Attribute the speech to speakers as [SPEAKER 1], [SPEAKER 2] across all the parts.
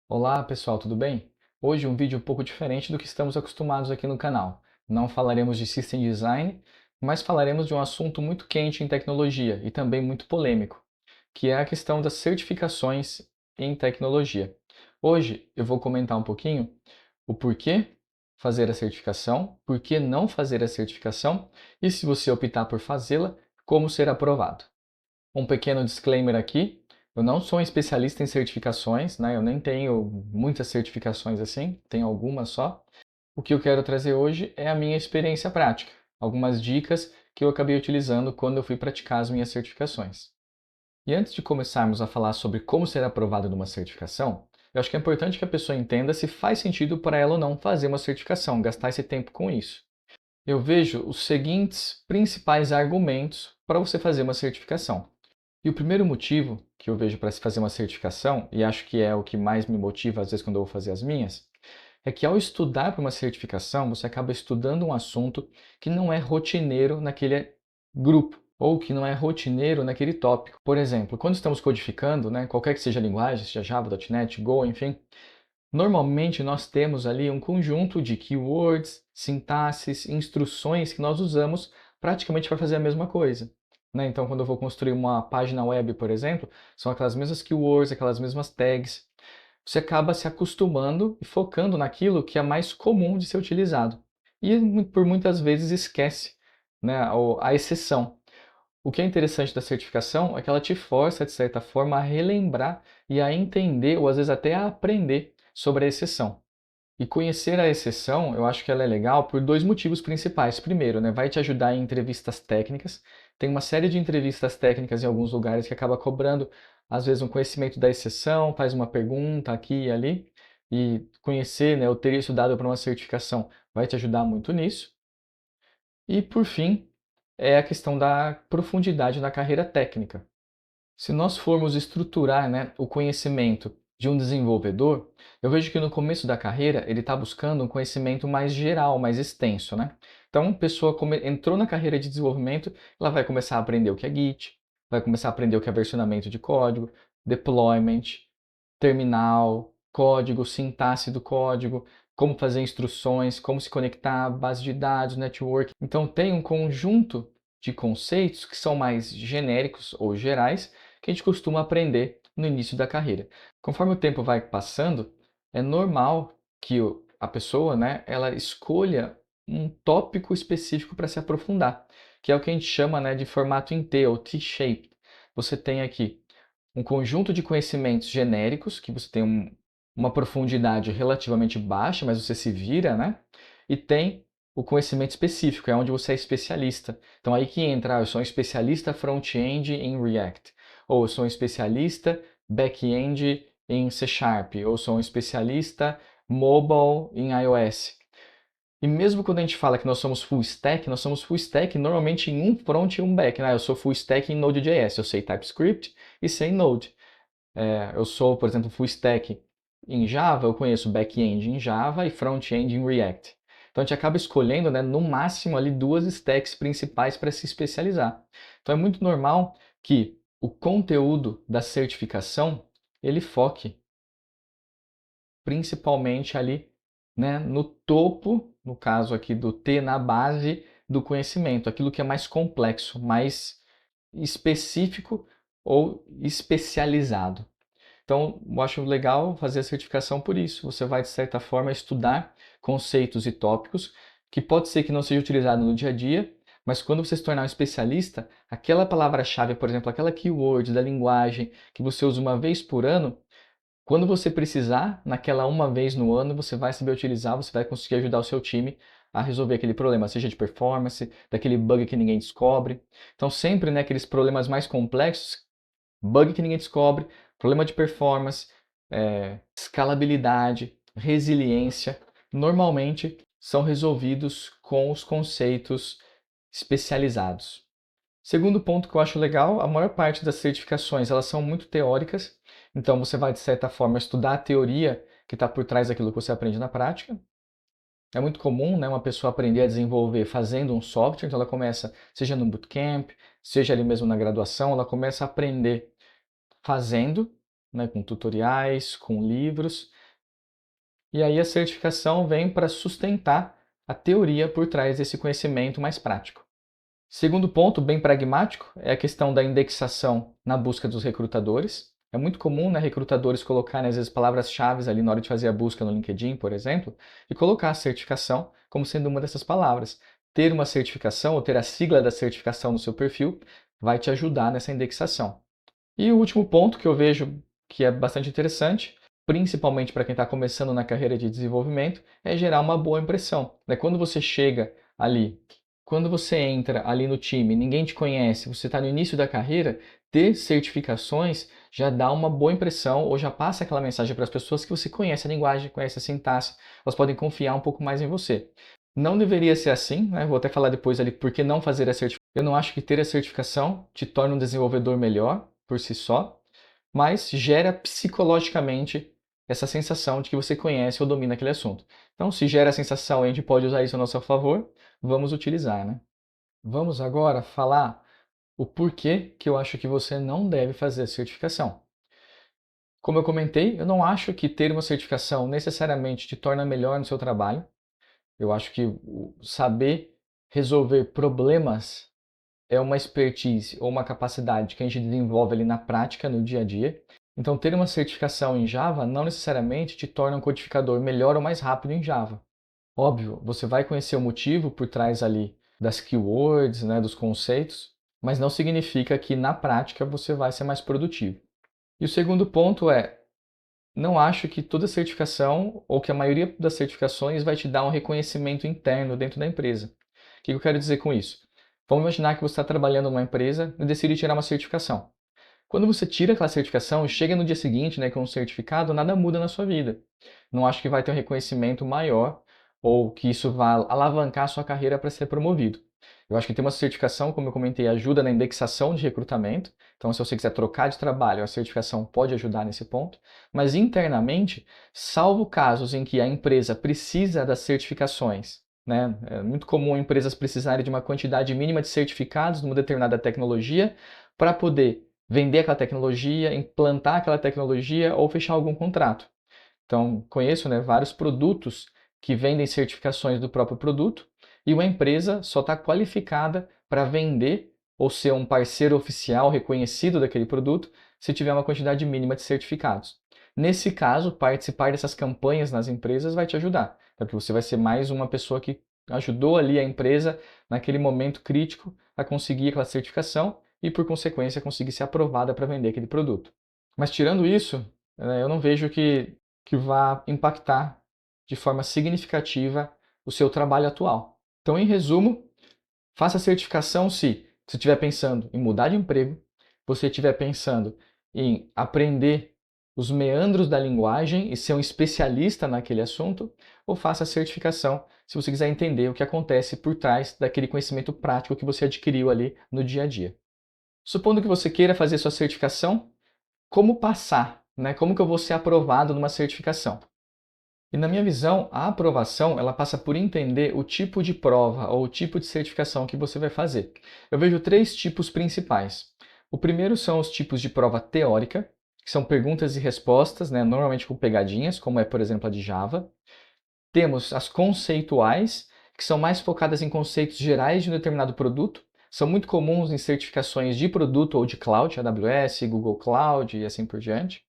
[SPEAKER 1] Olá pessoal, tudo bem? Hoje um vídeo um pouco diferente do que estamos acostumados aqui no canal. Não falaremos de System Design, mas falaremos de um assunto muito quente em tecnologia e também muito polêmico, que é a questão das certificações em tecnologia. Hoje eu vou comentar um pouquinho o porquê fazer a certificação, por que não fazer a certificação e, se você optar por fazê-la, como ser aprovado. Um pequeno disclaimer aqui, eu não sou um especialista em certificações, né? Eu nem tenho muitas certificações assim, tenho algumas só. O que eu quero trazer hoje é a minha experiência prática, algumas dicas que eu acabei utilizando quando eu fui praticar as minhas certificações. E antes de começarmos a falar sobre como ser aprovado numa certificação, eu acho que é importante que a pessoa entenda se faz sentido para ela ou não fazer uma certificação, gastar esse tempo com isso. Eu vejo os seguintes principais argumentos para você fazer uma certificação. E o primeiro motivo que eu vejo para se fazer uma certificação, e acho que é o que mais me motiva às vezes quando eu vou fazer as minhas, é que ao estudar para uma certificação, você acaba estudando um assunto que não é rotineiro naquele grupo, ou que não é rotineiro naquele tópico. Por exemplo, quando estamos codificando, né, qualquer que seja a linguagem, seja Java, .NET, Go, enfim, normalmente nós temos ali um conjunto de keywords, sintaxes, instruções que nós usamos praticamente para fazer a mesma coisa, né? Então, quando eu vou construir uma página web, por exemplo, são aquelas mesmas keywords, aquelas mesmas tags. Você acaba se acostumando e focando naquilo que é mais comum de ser utilizado. E por muitas vezes esquece, né, a exceção. O que é interessante da certificação é que ela te força, de certa forma, a relembrar e a entender, ou às vezes até a aprender sobre a exceção. E conhecer a exceção, eu acho que ela é legal por dois motivos principais. Primeiro, né, vai te ajudar em entrevistas técnicas. Tem uma série de entrevistas técnicas em alguns lugares que acaba cobrando, às vezes, um conhecimento da exceção, faz uma pergunta aqui e ali. E conhecer, né, ou ter isso dado para uma certificação vai te ajudar muito nisso. E, por fim, é a questão da profundidade na carreira técnica. Se nós formos estruturar, né, o conhecimento de um desenvolvedor, eu vejo que no começo da carreira ele está buscando um conhecimento mais geral, mais extenso, né? Então, a pessoa entrou na carreira de desenvolvimento, ela vai começar a aprender o que é Git, vai começar a aprender o que é versionamento de código, deployment, terminal, código, sintaxe do código, como fazer instruções, como se conectar, base de dados, network. Então, tem um conjunto de conceitos que são mais genéricos ou gerais que a gente costuma aprender no início da carreira. Conforme o tempo vai passando, é normal que a pessoa, né, ela escolha um tópico específico para se aprofundar, que é o que a gente chama, né, de formato em T ou T-shaped. Você tem aqui um conjunto de conhecimentos genéricos, que você tem uma profundidade relativamente baixa, mas você se vira, né? E tem o conhecimento específico, é onde você é especialista. Então aí que entra, eu sou um especialista front-end em React, ou eu sou um especialista back-end em C Sharp, ou sou um especialista mobile em iOS. E mesmo quando a gente fala que nós somos full stack normalmente em um front e um back, né? Eu sou full stack em Node.js, eu sei TypeScript e sei Node. Eu sou, por exemplo, full stack em Java, eu conheço back-end em Java e front-end em React. Então a gente acaba escolhendo, né, no máximo ali duas stacks principais para se especializar. Então é muito normal que o conteúdo da certificação ele foque principalmente ali, né, no topo, no caso aqui do T, na base do conhecimento, aquilo que é mais complexo, mais específico ou especializado. Então, eu acho legal fazer a certificação por isso. Você vai, de certa forma, estudar conceitos e tópicos que pode ser que não seja utilizado no dia a dia, mas quando você se tornar um especialista, aquela palavra-chave, por exemplo, aquela keyword da linguagem que você usa uma vez por ano, quando você precisar, naquela uma vez no ano, você vai saber utilizar, você vai conseguir ajudar o seu time a resolver aquele problema, seja de performance, daquele bug que ninguém descobre. Então, sempre, né, aqueles problemas mais complexos, bug que ninguém descobre, problema de performance, escalabilidade, resiliência, normalmente são resolvidos com os conceitos especializados. Segundo ponto que eu acho legal, a maior parte das certificações elas são muito teóricas, então você vai de certa forma estudar a teoria que está por trás daquilo que você aprende na prática. É muito comum, né, uma pessoa aprender a desenvolver fazendo um software, então ela começa, seja no bootcamp, seja ali mesmo na graduação, ela começa a aprender fazendo, né, com tutoriais, com livros. E aí a certificação vem para sustentar a teoria por trás desse conhecimento mais prático. Segundo ponto, bem pragmático, é a questão da indexação na busca dos recrutadores. É muito comum, né, recrutadores colocarem às vezes palavras-chave ali na hora de fazer a busca no LinkedIn, por exemplo, e colocar a certificação como sendo uma dessas palavras. Ter uma certificação ou ter a sigla da certificação no seu perfil vai te ajudar nessa indexação. E o último ponto que eu vejo que é bastante interessante, principalmente para quem está começando na carreira de desenvolvimento, é gerar uma boa impressão, né? Quando você chega ali, quando você entra ali no time, ninguém te conhece, você está no início da carreira, ter certificações já dá uma boa impressão ou já passa aquela mensagem para as pessoas que você conhece a linguagem, conhece a sintaxe, elas podem confiar um pouco mais em você. Não deveria ser assim, né? Vou até falar depois ali por que não fazer a certificação. Eu não acho que ter a certificação te torna um desenvolvedor melhor por si só, mas gera psicologicamente essa sensação de que você conhece ou domina aquele assunto. Então, se gera a sensação e a gente pode usar isso a nosso favor, vamos utilizar, né? Vamos agora falar o porquê que eu acho que você não deve fazer a certificação. Como eu comentei, eu não acho que ter uma certificação necessariamente te torna melhor no seu trabalho. Eu acho que saber resolver problemas é uma expertise ou uma capacidade que a gente desenvolve ali na prática, no dia a dia. Então, ter uma certificação em Java não necessariamente te torna um codificador melhor ou mais rápido em Java. Óbvio, você vai conhecer o motivo por trás ali das keywords, né, dos conceitos, mas não significa que na prática você vai ser mais produtivo. E o segundo ponto é, não acho que toda certificação ou que a maioria das certificações vai te dar um reconhecimento interno dentro da empresa. O que eu quero dizer com isso? Vamos imaginar que você está trabalhando numa empresa e decide tirar uma certificação. Quando você tira aquela certificação e chega no dia seguinte, né, com um certificado, nada muda na sua vida. Não acho que vai ter um reconhecimento maior ou que isso vá alavancar a sua carreira para ser promovido. Eu acho que ter uma certificação, como eu comentei, ajuda na indexação de recrutamento. Então, se você quiser trocar de trabalho, a certificação pode ajudar nesse ponto. Mas internamente, salvo casos em que a empresa precisa das certificações, né? É muito comum empresas precisarem de uma quantidade mínima de certificados numa determinada tecnologia para poder vender aquela tecnologia, implantar aquela tecnologia ou fechar algum contrato. Então, conheço, né, vários produtos que vendem certificações do próprio produto e uma empresa só está qualificada para vender ou ser um parceiro oficial reconhecido daquele produto se tiver uma quantidade mínima de certificados. Nesse caso, participar dessas campanhas nas empresas vai te ajudar, porque você vai ser mais uma pessoa que ajudou ali a empresa naquele momento crítico a conseguir aquela certificação e, por consequência, conseguir ser aprovada para vender aquele produto. Mas tirando isso, eu não vejo que vá impactar de forma significativa o seu trabalho atual. Então, em resumo, faça a certificação se você estiver pensando em mudar de emprego, você estiver pensando em aprender os meandros da linguagem e ser um especialista naquele assunto, ou faça a certificação se você quiser entender o que acontece por trás daquele conhecimento prático que você adquiriu ali no dia a dia. Supondo que você queira fazer sua certificação, como passar, né? Como que eu vou ser aprovado numa certificação? E na minha visão, a aprovação ela passa por entender o tipo de prova ou o tipo de certificação que você vai fazer. Eu vejo três tipos principais. O primeiro são os tipos de prova teórica, que são perguntas e respostas, né? Normalmente com pegadinhas, como é, por exemplo, a de Java. Temos as conceituais, que são mais focadas em conceitos gerais de um determinado produto. São muito comuns em certificações de produto ou de cloud, AWS, Google Cloud e assim por diante.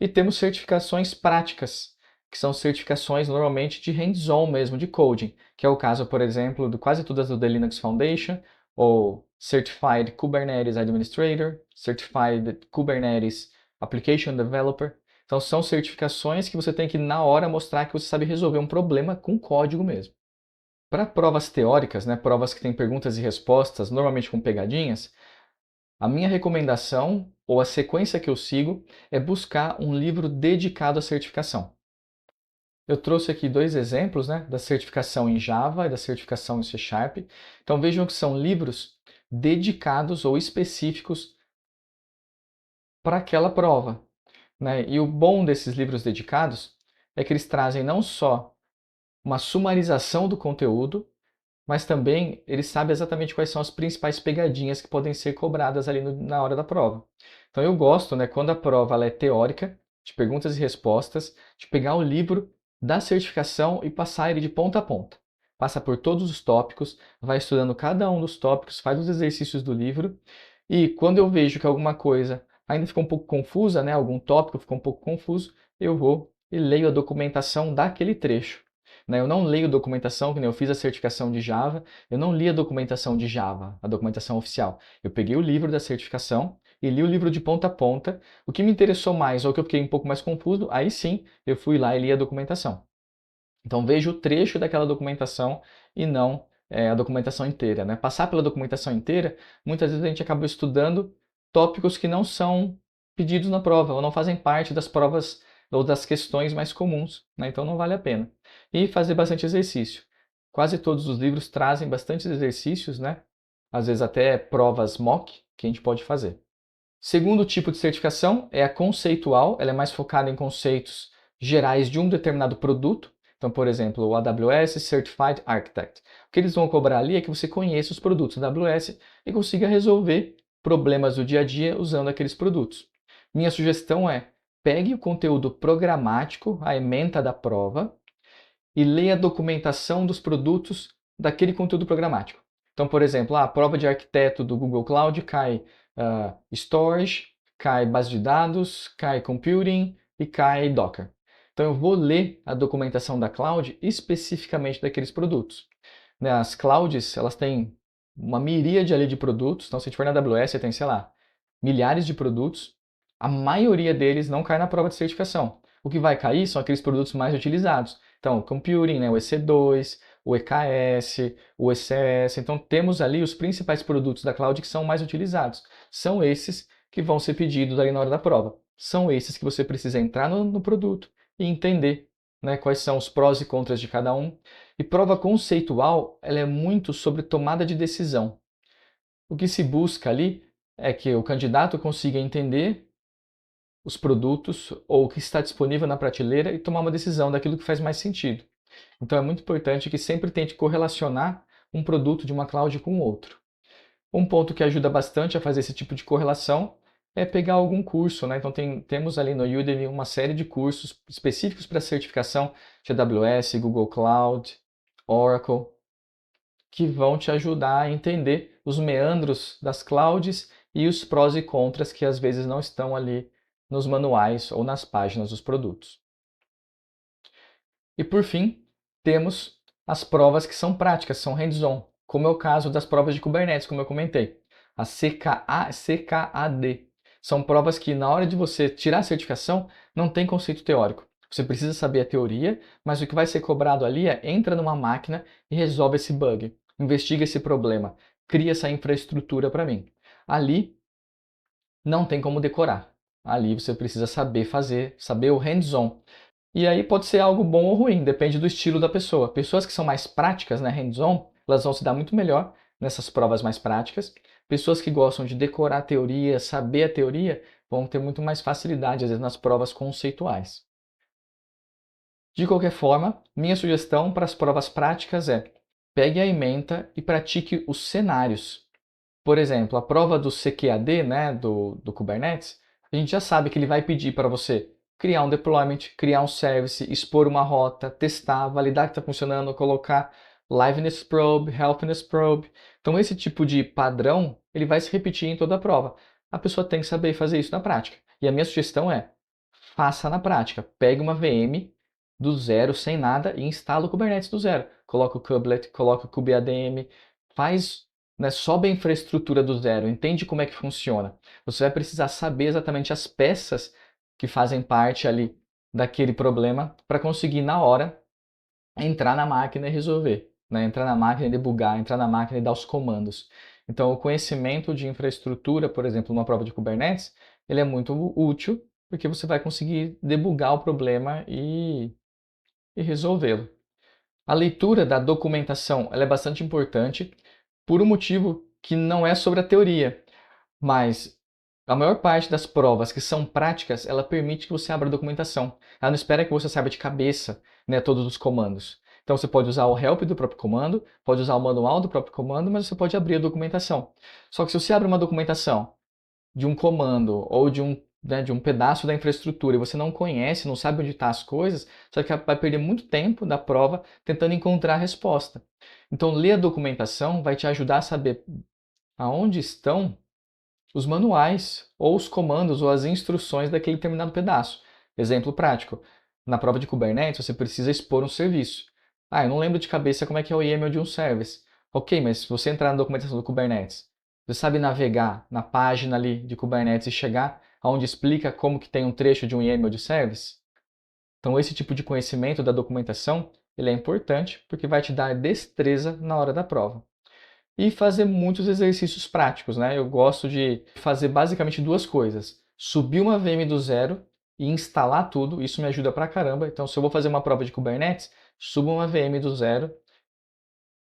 [SPEAKER 1] E temos certificações práticas, que são certificações normalmente de hands-on mesmo, de coding, que é o caso, por exemplo, de quase todas do The Linux Foundation, ou Certified Kubernetes Administrator, Certified Kubernetes Application Developer. Então são certificações que você tem que na hora mostrar que você sabe resolver um problema com código mesmo. Para provas teóricas, né, provas que têm perguntas e respostas, normalmente com pegadinhas, a minha recomendação, ou a sequência que eu sigo, é buscar um livro dedicado à certificação. Eu trouxe aqui dois exemplos, né, da certificação em Java e da certificação em C Sharp. Então vejam que são livros dedicados ou específicos para aquela prova, né? E o bom desses livros dedicados é que eles trazem não só uma sumarização do conteúdo, mas também ele sabe exatamente quais são as principais pegadinhas que podem ser cobradas ali na hora da prova. Então eu gosto, né, quando a prova ela é teórica, de perguntas e respostas, de pegar o livro da certificação e passar ele de ponta a ponta. Passa por todos os tópicos, vai estudando cada um dos tópicos, faz os exercícios do livro, e quando eu vejo que alguma coisa ainda ficou um pouco confusa, né, algum tópico ficou um pouco confuso, eu vou e leio a documentação daquele trecho. Né? Eu não leio documentação, que nem eu fiz a certificação de Java, eu não li a documentação de Java, a documentação oficial. Eu peguei o livro da certificação e li o livro de ponta a ponta. O que me interessou mais, ou que eu fiquei um pouco mais confuso, aí sim eu fui lá e li a documentação. Então vejo o trecho daquela documentação e não a documentação inteira. Né? Passar pela documentação inteira, muitas vezes a gente acaba estudando tópicos que não são pedidos na prova, ou não fazem parte das provas ou das questões mais comuns, né? Então não vale a pena. E fazer bastante exercício. Quase todos os livros trazem bastantes exercícios, né? Às vezes até provas mock que a gente pode fazer. Segundo tipo de certificação é a conceitual, ela é mais focada em conceitos gerais de um determinado produto. Então, por exemplo, o AWS Certified Architect. O que eles vão cobrar ali é que você conheça os produtos da AWS e consiga resolver problemas do dia a dia usando aqueles produtos. Minha sugestão é, pegue o conteúdo programático, a ementa da prova, e leia a documentação dos produtos daquele conteúdo programático. Então, por exemplo, a prova de arquiteto do Google Cloud cai storage, cai base de dados, cai computing e cai Docker. Então eu vou ler a documentação da cloud especificamente daqueles produtos. Né, as clouds, elas têm uma miríade ali de produtos, então se a gente for na AWS, você tem, sei lá, milhares de produtos, a maioria deles não cai na prova de certificação. O que vai cair são aqueles produtos mais utilizados. Então, computing, né, o EC2, o EKS, o ECS. Então, temos ali os principais produtos da cloud que são mais utilizados. São esses que vão ser pedidos ali na hora da prova. São esses que você precisa entrar no produto e entender, né, quais são os prós e contras de cada um. E prova conceitual, ela é muito sobre tomada de decisão. O que se busca ali é que o candidato consiga entender os produtos ou o que está disponível na prateleira e tomar uma decisão daquilo que faz mais sentido. Então é muito importante que sempre tente correlacionar um produto de uma cloud com o outro. Um ponto que ajuda bastante a fazer esse tipo de correlação é pegar algum curso, né? Então temos ali no Udemy uma série de cursos específicos para certificação de AWS, Google Cloud, Oracle, que vão te ajudar a entender os meandros das clouds e os prós e contras que às vezes não estão ali nos manuais ou nas páginas dos produtos. E por fim, temos as provas que são práticas, são hands-on, como é o caso das provas de Kubernetes, como eu comentei. A CKAD. São provas que na hora de você tirar a certificação, não tem conceito teórico. Você precisa saber a teoria, mas o que vai ser cobrado ali é entra numa máquina e resolve esse bug, investiga esse problema, cria essa infraestrutura para mim. Ali não tem como decorar. Ali você precisa saber fazer, saber o hands-on. E aí pode ser algo bom ou ruim, depende do estilo da pessoa. Pessoas que são mais práticas, né, hands-on, elas vão se dar muito melhor nessas provas mais práticas. Pessoas que gostam de decorar a teoria, saber a teoria, vão ter muito mais facilidade, às vezes, nas provas conceituais. De qualquer forma, minha sugestão para as provas práticas é pegue a ementa e pratique os cenários. Por exemplo, a prova do CQAD, né, do Kubernetes, a gente já sabe que ele vai pedir para você criar um deployment, criar um service, expor uma rota, testar, validar que está funcionando, colocar liveness probe, healthiness probe. Então, esse tipo de padrão, ele vai se repetir em toda a prova. A pessoa tem que saber fazer isso na prática. E a minha sugestão é, faça na prática. Pegue uma VM do zero, sem nada, e instala o Kubernetes do zero. Coloca o kubelet, coloca o kubeadm, faz, né, sobe a infraestrutura do zero, entende como é que funciona. Você vai precisar saber exatamente as peças que fazem parte ali daquele problema para conseguir, na hora, entrar na máquina e resolver. Né? Entrar na máquina e debugar, entrar na máquina e dar os comandos. Então, o conhecimento de infraestrutura, por exemplo, numa prova de Kubernetes, ele é muito útil, porque você vai conseguir debugar o problema e resolvê-lo. A leitura da documentação ela é bastante importante por um motivo que não é sobre a teoria, mas a maior parte das provas que são práticas, ela permite que você abra a documentação. Ela não espera que você saiba de cabeça, né, todos os comandos. Então você pode usar o help do próprio comando, pode usar o manual do próprio comando, mas você pode abrir a documentação. Só que se você abre uma documentação de um comando ou de um pedaço da infraestrutura e você não conhece, não sabe onde estão as coisas, você vai perder muito tempo da prova tentando encontrar a resposta. Então, ler a documentação vai te ajudar a saber aonde estão os manuais, ou os comandos, ou as instruções daquele determinado pedaço. Exemplo prático. Na prova de Kubernetes, você precisa expor um serviço. Ah, eu não lembro de cabeça como é que é o YAML de um service. Ok, mas se você entrar na documentação do Kubernetes, você sabe navegar na página ali de Kubernetes e chegar aonde explica como que tem um trecho de um YAML de service? Então, esse tipo de conhecimento da documentação, ele é importante porque vai te dar destreza na hora da prova. E fazer muitos exercícios práticos, né? Eu gosto de fazer basicamente duas coisas. Subir uma VM do zero e instalar tudo, isso me ajuda pra caramba. Então, se eu vou fazer uma prova de Kubernetes, subo uma VM do zero,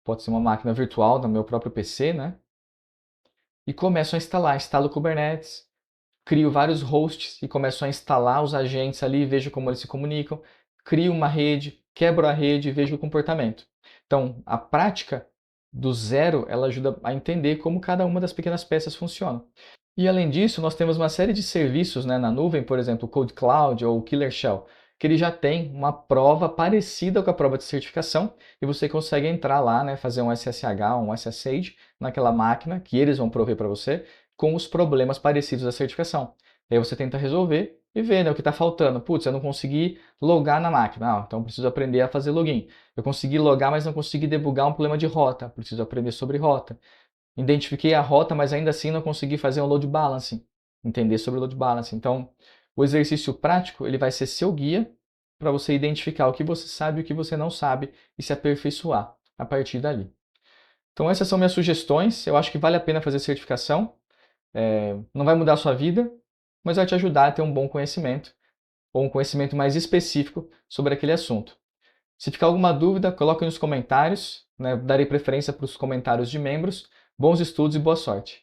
[SPEAKER 1] pode ser uma máquina virtual no meu próprio PC, né? E começo a instalar, instalo o Kubernetes, crio vários hosts e começo a instalar os agentes ali, vejo como eles se comunicam, crio uma rede, quebro a rede e vejo o comportamento. Então, a prática do zero, ela ajuda a entender como cada uma das pequenas peças funciona. E além disso, nós temos uma série de serviços, né, na nuvem, por exemplo, o Code Cloud ou o Killer Shell, que ele já tem uma prova parecida com a prova de certificação e você consegue entrar lá, né, fazer um SSH, um SSH naquela máquina que eles vão prover para você com os problemas parecidos da certificação. E aí você tenta resolver e ver, né, o que está faltando. Putz, eu não consegui logar na máquina. Ah, então preciso aprender a fazer login. Eu consegui logar, mas não consegui debugar um problema de rota. Preciso aprender sobre rota. Identifiquei a rota, mas ainda assim não consegui fazer um load balancing, entender sobre o load balancing. Então, o exercício prático ele vai ser seu guia para você identificar o que você sabe e o que você não sabe e se aperfeiçoar a partir dali. Então, essas são minhas sugestões. Eu acho que vale a pena fazer certificação. Não vai mudar a sua vida, mas vai te ajudar a ter um bom conhecimento ou um conhecimento mais específico sobre aquele assunto. Se ficar alguma dúvida, coloque nos comentários, né? Darei preferência para os comentários de membros. Bons estudos e boa sorte!